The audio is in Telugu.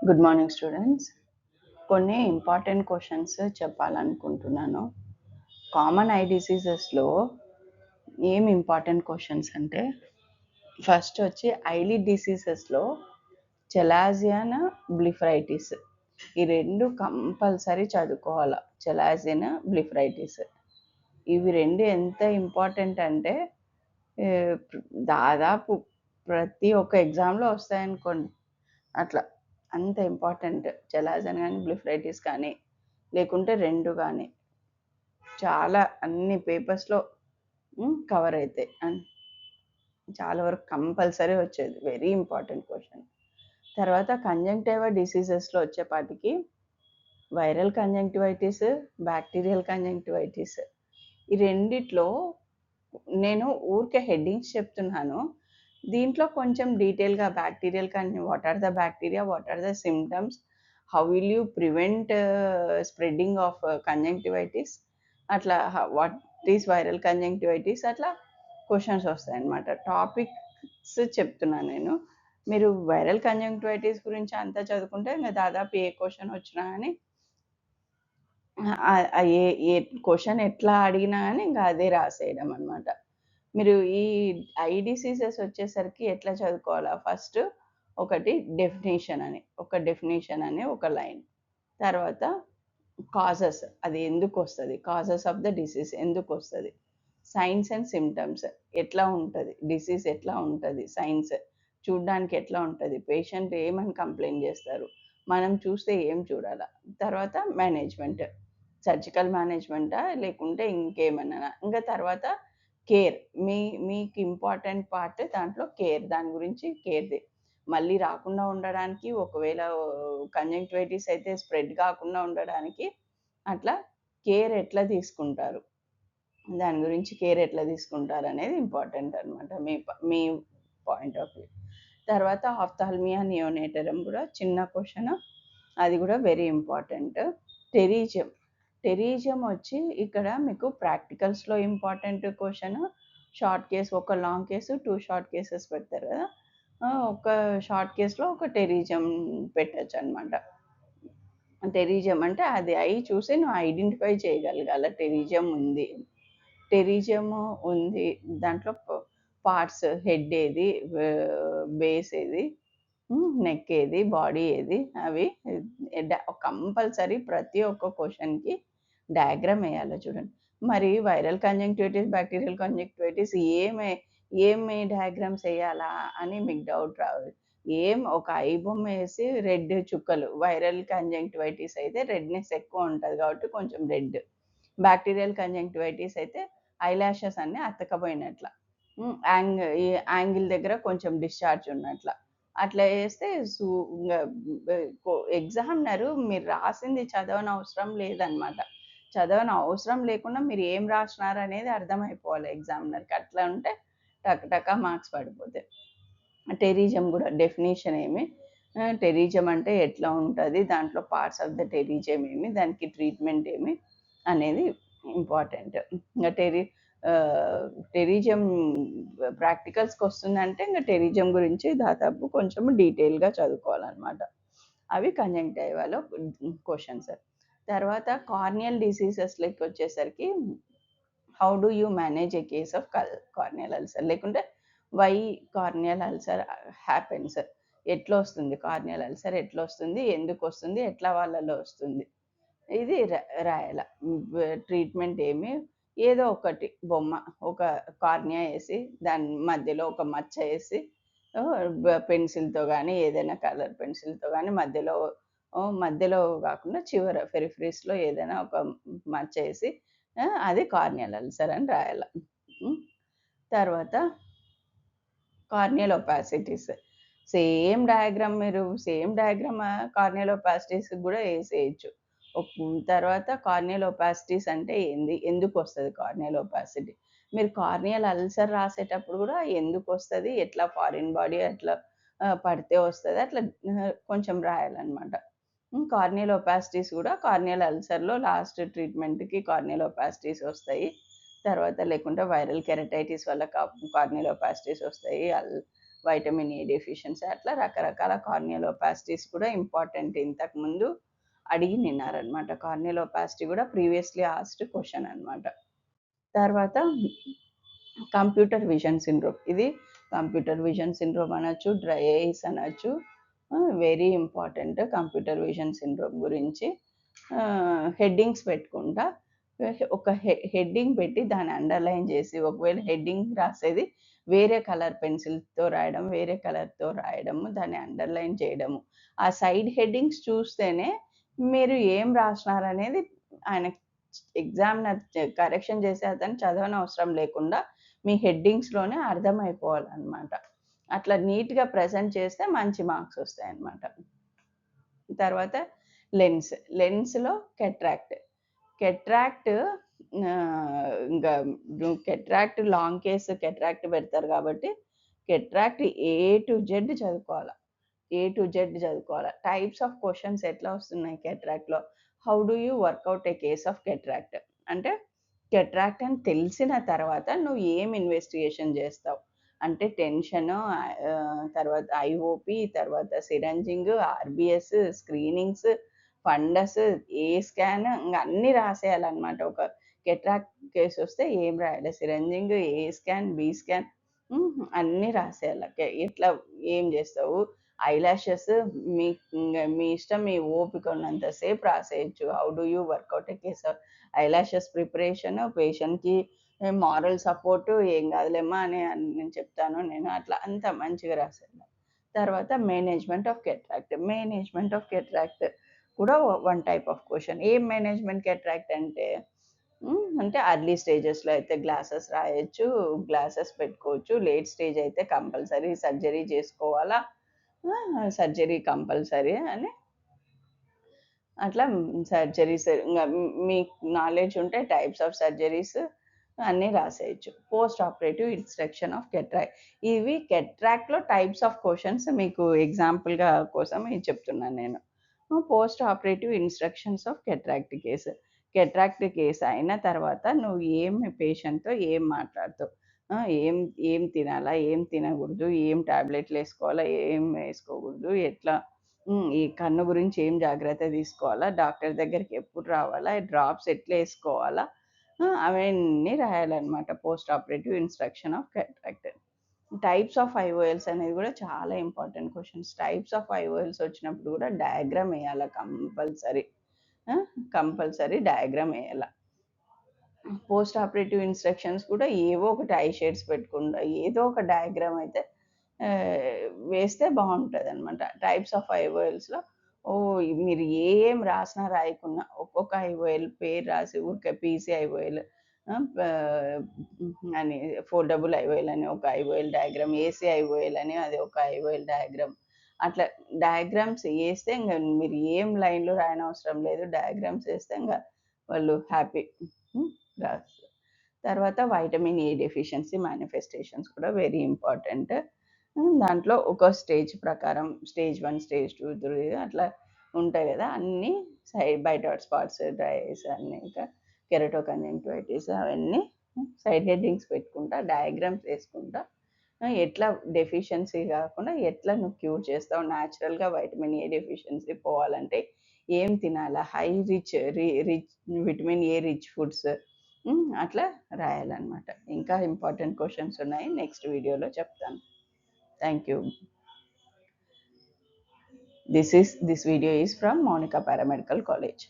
Good morning students. కొన్ని ఇంపార్టెంట్ క్వశ్చన్స్ చెప్పాలనుకుంటున్నాను. కామన్ ఐ డిసీజెస్లో ఏం ఇంపార్టెంట్ క్వశ్చన్స్ అంటే, ఫస్ట్ వచ్చి ఐలిడ్ డిసీజెస్లో చెలాజియన్, బ్లిఫరైటిస్ ఈ రెండు కంపల్సరీ చదువుకోవాలి. చెలాజియన్, బ్లిఫరైటిస్ ఇవి రెండు ఎంత ఇంపార్టెంట్ అంటే దాదాపు ప్రతి ఒక్క ఎగ్జామ్లో వస్తాయనుకోండి. అట్లా అంత ఇంపార్టెంట్ చెలాజన్ కానీ బ్లిఫరైటిస్ కానీ లేకుంటే రెండు కానీ చాలా అన్ని పేపర్స్లో కవర్ అవుతాయి. చాలా వరకు కంపల్సరీ వచ్చేది, వెరీ ఇంపార్టెంట్ క్వశ్చన్. తర్వాత కంజంక్టివా డిసీజెస్లో వచ్చేపాటికి వైరల్ కంజంక్టివైటిస్, బ్యాక్టీరియల్ కంజంక్టివైటిస్ ఈ రెండిట్లో నేను ఊరికే హెడ్డింగ్స్ చెప్తున్నాను. దీంట్లో కొంచెం డీటెయిల్గా bacterial what are the bacteria, what are the symptoms, how will you prevent spreading of conjunctivitis, అట్లా వాట్ ఈస్ వైరల్ కంజంక్టివైటిస్, అట్లా క్వశ్చన్స్ వస్తాయి అన్నమాట. టాపిక్స్ చెప్తున్నాను నేను. మీరు వైరల్ కంజంక్టివైటిస్ గురించి అంతా చదువుకుంటే ఇంకా దాదాపు ఏ క్వశ్చన్ వచ్చినా కానీ ఏ ఏ క్వశ్చన్ ఎట్లా అడిగినా కానీ ఇంకా అదే రాసేయడం అనమాట. మీరు ఈ ఐ డిసీజెస్ వచ్చేసరికి ఎట్లా చదువుకోవాలా, ఫస్ట్ ఒకటి డెఫినేషన్ అని ఒక లైన్. తర్వాత కాజెస్, అది ఎందుకు వస్తుంది, కాజెస్ ఆఫ్ ద డిసీజ్ ఎందుకు వస్తుంది, సైన్స్ అండ్ సిమ్టమ్స్ ఎట్లా ఉంటుంది, డిసీజ్ ఎట్లా ఉంటుంది, సైన్స్ చూడ్డానికి ఎట్లా ఉంటుంది, పేషెంట్ ఏమని కంప్లైంట్ చేస్తారు, మనం చూస్తే ఏం చూడాలా, తర్వాత మేనేజ్మెంట్, సర్జికల్ మేనేజ్మెంటా లేకుంటే ఇంకేమన్నా, ఇంకా తర్వాత కేర్, మీకు ఇంపార్టెంట్ పార్ట్ దాంట్లో కేర్, దాని గురించి కేర్ది మళ్ళీ రాకుండా ఉండడానికి, ఒకవేళ కంజంక్టివైటిస్ అయితే స్ప్రెడ్ కాకుండా ఉండడానికి అట్లా కేర్ ఎట్లా తీసుకుంటారు, దాని గురించి కేర్ ఎట్లా తీసుకుంటారు అనేది ఇంపార్టెంట్ అనమాట మీ పాయింట్ ఆఫ్ వ్యూ. తర్వాత ఆఫ్థాల్మియా నియోనేటరం కూడా చిన్న క్వశ్చన్, అది కూడా వెరీ ఇంపార్టెంట్. టెరీజియం వచ్చి ఇక్కడ మీకు ప్రాక్టికల్స్లో ఇంపార్టెంట్ క్వశ్చన్. షార్ట్ కేస్, ఒక లాంగ్ కేసు, 2 షార్ట్ కేసెస్ పెడతారు కదా, ఒక షార్ట్ కేసులో ఒక టెరీజియం పెట్టచ్చు అనమాట. టెరీజియం అంటే అది అయి చూసి నువ్వు ఐడెంటిఫై చేయగలగాల టెరీజియం ఉంది, దాంట్లో పార్ట్స్, హెడ్ ఏది, బేస్ ఏది, నెక్ ఏది, బాడీ ఏది, అవి కంపల్సరీ ప్రతి ఒక్క క్వశ్చన్కి డయాగ్రామ్ వేయాలి. చూడండి, మరి వైరల్ కంజంక్టివైటిస్, బ్యాక్టీరియల్ కంజంక్టివైటిస్ ఏమి డయాగ్రామ్స్ వేయాలా అని మీకు డౌట్ రావాలి. ఒక ఐ బొమ్మ వేసి రెడ్ చుక్కలు, వైరల్ కంజంక్టివైటిస్ అయితే రెడ్నెస్ ఎక్కువ ఉంటుంది కాబట్టి కొంచెం రెడ్, బ్యాక్టీరియల్ కంజంక్టివైటిస్ అయితే ఐలాషెస్ అన్నీ అతకపోయినట్ల, యాంగిల్ దగ్గర కొంచెం డిశ్చార్జ్ ఉన్నట్ల, అట్లా వేస్తే ఎగ్జామినరు మీరు రాసింది చదవని అవసరం లేదనమాట. చదవని అవసరం లేకుండా మీరు ఏం రాసినారు అనేది అర్థమైపోవాలి ఎగ్జామినర్కి. అట్లా ఉంటే టక్ మార్క్స్ పడిపోతాయి. టెరీజియం కూడా డెఫినేషన్ ఏమి, టెరీజియం అంటే ఎట్లా ఉంటుంది, దాంట్లో పార్ట్స్ ఆఫ్ ద టెరీజియం ఏమి, దానికి ట్రీట్మెంట్ ఏమి అనేది ఇంపార్టెంట్. ఇంకా టెరీజియం ప్రాక్టికల్స్కి వస్తుందంటే ఇంకా టెరీజియం గురించి దాదాపు కొంచెం డీటెయిల్గా చదువుకోవాలన్నమాట. అవి కంజంక్టివాలో క్వశ్చన్స్. తర్వాత కార్నియల్ డిసీజెస్లోకి వచ్చేసరికి how do you manage A case of corneal ulcer, లేకుంటే వై కార్నియల్ అల్సర్ హ్యాపెన్స్, ఎట్లా వస్తుంది కార్నియల్ అల్సర్, ఎట్లా వస్తుంది, ఎందుకు వస్తుంది, ఎట్లా వాళ్ళలో వస్తుంది, ఇది రాయాల. ట్రీట్మెంట్ ఏమి, ఏదో ఒకటి బొమ్మ, ఒక కార్నియా వేసి దాని మధ్యలో ఒక మచ్చ వేసి పెన్సిల్తో కానీ ఏదైనా కలర్ పెన్సిల్తో కానీ మధ్యలో కాకుండా చివర పెరిఫరీస్లో ఏదైనా ఒక మచ్చ వేసి అది కార్నియల్ అల్సర్ అని రాయాల. తర్వాత corneal opacities, same diagram corneal opacities కూడా వేసేయచ్చు. తర్వాత కార్నియల్ ఒపాసిటీస్ అంటే ఏంది, ఎందుకు వస్తుంది కార్నియల్ ఒపాసిటీ, మీరు కార్నియల్ అల్సర్ రాసేటప్పుడు కూడా ఎందుకు వస్తుంది, ఎట్లా ఫారిన్ బాడీ అట్లా పడితే వస్తుంది, అట్లా కొంచెం రాయాలన్నమాట. కార్నియల్ ఒపాసిటీస్ కూడా కార్నియల్ అల్సర్లో లాస్ట్ ట్రీట్మెంట్కి కార్నియల్ ఒపాసిటీస్ వస్తాయి. తర్వాత లేకుంటే వైరల్ కెరటైటిస్ వల్ల కార్నియల్ ఒపాసిటీస్ వస్తాయి, వైటమిన్ ఏ డెఫిషియన్సీ, అట్లా రకరకాల కార్నియల్ ఒపాసిటీస్ కూడా ఇంపార్టెంట్. ఇంతకుముందు అడిగి నిన్నారనమాట. కార్నియల్ ఒపాసిటీ కూడా ప్రీవియస్లీ ఆస్డ్ క్వశ్చన్ అనమాట. తర్వాత కంప్యూటర్ విజన్ సిండ్రోమ్. ఇది కంప్యూటర్ విజన్ సిండ్రోమ్ అనొచ్చు, డ్రై ఐస్ అనొచ్చు. Very important computer vision syndrome గురించి. హెడ్డింగ్స్ పెట్టుకుంటా, ఒక హెడ్డింగ్ పెట్టి దాన్ని అండర్లైన్ చేసి, ఒకవేళ హెడ్డింగ్ రాసేది వేరే కలర్ పెన్సిల్తో రాయడం, వేరే కలర్తో రాయడము, దాన్ని అండర్లైన్ చేయడము. ఆ సైడ్ హెడ్డింగ్స్ చూస్తేనే మీరు ఏం రాసినారనేది ఆయన ఎగ్జామినర్ కరెక్షన్ చేసే అతను చదవనవసరం లేకుండా మీ హెడ్డింగ్స్లోనే అర్థమైపోవాలన్నమాట. అట్లా నీట్గా ప్రజెంట్ చేస్తే మంచి మార్క్స్ వస్తాయన్నమాట. తర్వాత లెన్స్లో కెట్రాక్ట్ ఇంకా కెట్రాక్ట్ లాంగ్ కేసు కెట్రాక్ట్ పెడతారు కాబట్టి కెట్రాక్ట్ ఏ టు జెడ్ చదువుకోవాలి. టైప్స్ ఆఫ్ క్వశ్చన్స్ ఎట్లా వస్తున్నాయి కెట్రాక్ట్లో. How do you work out a case of cataract అంటే, కెట్రాక్ట్ అని తెలిసిన తర్వాత నువ్వు ఏం ఇన్వెస్టిగేషన్ చేస్తావు అంటే, టెన్షన్, తర్వాత ఐఓపి, తర్వాత సిరంజింగ్, ఆర్బిఎస్, స్క్రీనింగ్స్, ఫండస్, ఏ స్కాన్, ఇంకా అన్నీ రాసేయాలన్నమాట. ఒక కెట్రాక్ట్ కేసు వస్తే ఏం రాయాలి, సిరంజింగ్, ఏ స్కాన్, బి స్కాన్, అన్నీ రాసేయాలి. ఎట్లా ఏం చేస్తావు, ఐలాషెస్ మీ ఇష్టం, మీ ఓపిక ఉన్నంతసేపు రాసేయచ్చు. How do you work out a case of eyelashes preparation, పేషెంట్కి మారల్ సపోర్టు, ఏం కాదులేమ్మా అని నేను చెప్తాను, నేను అట్లా అంత మంచిగా రాశాను. తర్వాత మేనేజ్మెంట్ ఆఫ్ కెట్రాక్ట్ కూడా వన్ టైప్ ఆఫ్ క్వశ్చన్. ఏం మేనేజ్మెంట్ కెట్రాక్ట్ అంటే, అంటే అర్లీ స్టేజెస్లో అయితే గ్లాసెస్ రాయొచ్చు, గ్లాసెస్ పెట్టుకోవచ్చు. లేట్ స్టేజ్ అయితే కంపల్సరీ సర్జరీ చేసుకోవాలా, సర్జరీ కంపల్సరీ అని అట్లా సర్జరీస్ ఇంకా మీకు నాలెడ్జ్ ఉంటే టైప్స్ ఆఫ్ సర్జరీస్ అన్నీ రాసేయచ్చు. Post operative instruction of cataract. ఇవి కెట్రాక్ట్లో టైప్స్ ఆఫ్ క్వశ్చన్స్ మీకు ఎగ్జాంపుల్గా కోసం ఇది చెప్తున్నాను నేను. Post operative instructions of cataract case అయిన తర్వాత నువ్వు పేషెంట్తో ఏం మాట్లాడతావు, ఏం తినాలా, ఏం తినకూడదు, ఏం టాబ్లెట్లు వేసుకోవాలా, ఏం వేసుకోకూడదు, ఎట్లా ఈ కన్ను గురించి ఏం జాగ్రత్త తీసుకోవాలా, డాక్టర్ దగ్గరికి ఎప్పుడు రావాలా, డ్రాప్స్ ఎట్లా వేసుకోవాలా, అవన్నీ రాయాలన్నమాట. Post operative instruction of cataract. Types of IOLs అనేది కూడా చాలా important questions. Types of IOLs వచ్చినప్పుడు కూడా డయాగ్రామ్ వేయాలి కంపల్సరీ డయాగ్రామ్ వేయాలి. పోస్ట్ ఆపరేటివ్ ఇన్స్ట్రక్షన్స్ కూడా ఏవో ఒకటి ఐ షేడ్స్ పెట్టుకుండా ఏదో ఒక డయాగ్రామ్ అయితే వేస్తే బాగుంటుంది అనమాట. టైప్స్ ఆఫ్ ఐఓఎల్స్లో మీరు ఏం రాసినా రాయకున్నా ఒక్కొక్క ఐఓఎల్ పేరు రాసి ఊరికే పీసీ ఐఓఎల్ అని, 4 ఐఓఎల్ అని ఒక ఐఓఎల్ డయాగ్రామ్, ఏసీ ఐఓఎల్ అని అది ఒక ఐఓఎల్ డయాగ్రామ్, అట్లా డయాగ్రామ్స్ వేస్తే ఇంకా మీరు ఏం లైన్లో రాయనవసరం లేదు. డయాగ్రామ్స్ వేస్తే ఇంకా వాళ్ళు హ్యాపీ రాస్తారు. తర్వాత వైటమిన్ ఏ డెఫిషియన్సీ మేనిఫెస్టేషన్స్ కూడా వెరీ ఇంపార్టెంట్. దాంట్లో ఒక స్టేజ్ ప్రకారం స్టేజ్ 1, స్టేజ్ 2, 3 అట్లా ఉంటాయి కదా, అన్నీ బయట స్పాట్స్, డ్రై ఐస్ అన్నీ, ఇంకా కెరటోకంజంక్టివైటిస్ అవన్నీ సైడ్ హెడ్డింగ్స్ పెట్టుకుంటా, డయాగ్రామ్స్ వేసుకుంటా, ఎట్లా డెఫిషియన్సీ కాకుండా ఎట్లా నువ్వు క్యూర్ చేస్తావు. న్యాచురల్గా వైటమిన్ ఏ డెఫిషియన్సీ పోవాలంటే ఏం తినాలా, rich vitamin A rich foods అట్లా రాయాలన్నమాట. ఇంకా ఇంపార్టెంట్ క్వశ్చన్స్ ఉన్నాయి, నెక్స్ట్ వీడియోలో చెప్తాను. Thank you. This video is from Monica Paramedical College.